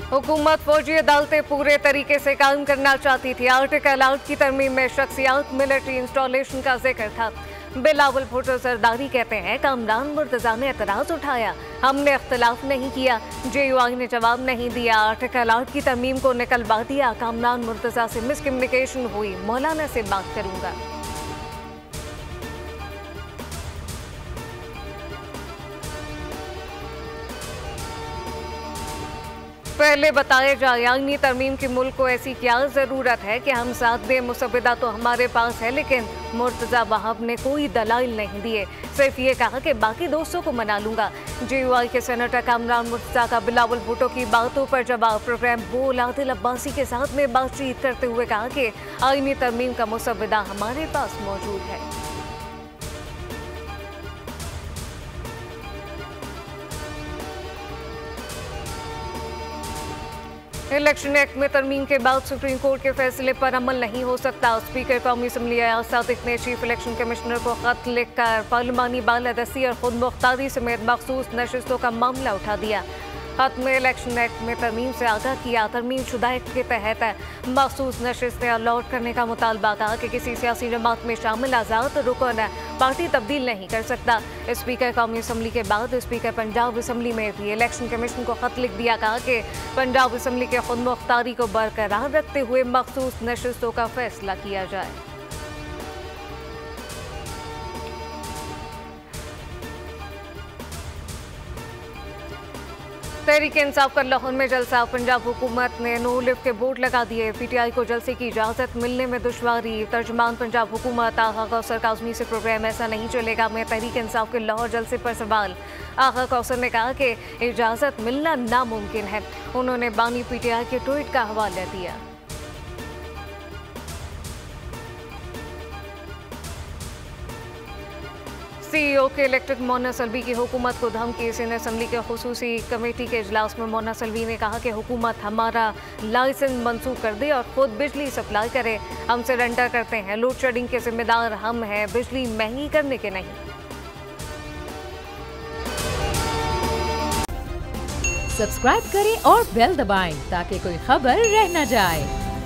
हुकूमत फौजी अदालतें पूरे तरीके से काम करना चाहती थी। आर्टिकल 8 की तरमीम में शख्सियात मिलिट्री इंस्टॉलेशन का जिक्र था। बिलावल भुट्टो सरदारी कहते हैं कामरान मुर्तजा ने एतराज उठाया, हमने इख्तिलाफ नहीं किया। JUI ने जवाब नहीं दिया। आर्टिकल 8 की तरमीम को निकलवा दिया। कामरान मुर्तजा से मिसकम्युनिकेशन हुई, मौलाना से बात करूंगा। पहले बताया जाए आईनी तरमीम की मुल्क को ऐसी क्या ज़रूरत है कि हम साथ दें। मुसविदा तो हमारे पास है, लेकिन मुर्तजा वहाब ने कोई दलाइल नहीं दिए, सिर्फ ये कहा कि बाकी दोस्तों को मना लूंगा। JUI के सेनेटर कामरान मुर्तजा का बिलावल भुट्टो की बातों पर जवाब। प्रोग्राम बोल आदिल अब्बासी के साथ में बातचीत करते हुए कहा कि आईनी तरमीम का मुसविदा हमारे पास मौजूद है। इलेक्शन एक्ट में तरमीम के बाद सुप्रीम कोर्ट के फैसले पर अमल नहीं हो सकता। स्पीकर कौमी असम्बली अयाज सादिक ने चीफ इलेक्शन कमिश्नर को खत लिखकर पार्लिमानी बालादस्ती और खुद मुख्तारी समेत मखसूस नशिस्तों का मामला उठा दिया। खत में इलेक्शन एक्ट में तरमीम से आगाह किया। तरमीम शुदा एक्ट के तहत मखसूस नशिस्तें अलॉट करने का मुतालबा। कहा कि किसी सियासी जमात में शामिल आज़ाद रुकन पार्टी तब्दील नहीं कर सकता। स्पीकर कौमी असम्बली के बाद स्पीकर पंजाब असम्बली में भी इलेक्शन कमीशन को खत लिख दिया। कहा कि पंजाब असम्बली के खुद मुख्तारी को बरकरार रखते हुए मखसूस नशिस्तों का फैसला किया जाए। तहरीक इंसाफ का लाहौर में जलसा। पंजाब हुकूमत ने नो लिफ्ट के बोर्ड लगा दिए। PTI को जलसे की इजाज़त मिलने में दुश्वारी। तर्जुमान पंजाब हुकूमत आगा कौसर काज़मी से प्रोग्राम ऐसा नहीं चलेगा में तहरीक इंसाफ के लाहौर जलसे पर सवाल। आगा कौसर ने कहा कि इजाज़त मिलना नामुमकिन है। उन्होंने बानी PTI के ट्वीट का हवाला दिया। CEO के इलेक्टेड मोना सल्वी की हुकूमत को धमकी। सिंध असम्बली के खुसूसी कमेटी के इजलास में मोना सल्वी ने कहा कि हुकूमत हमारा लाइसेंस मंसूख कर दे और खुद बिजली सप्लाई करे। हम सरेंडर करते हैं। लोड शेडिंग के जिम्मेदार हम हैं, बिजली महंगी करने के नहीं। सब्सक्राइब करें और बेल दबाएं ताकि कोई खबर रह न जाए।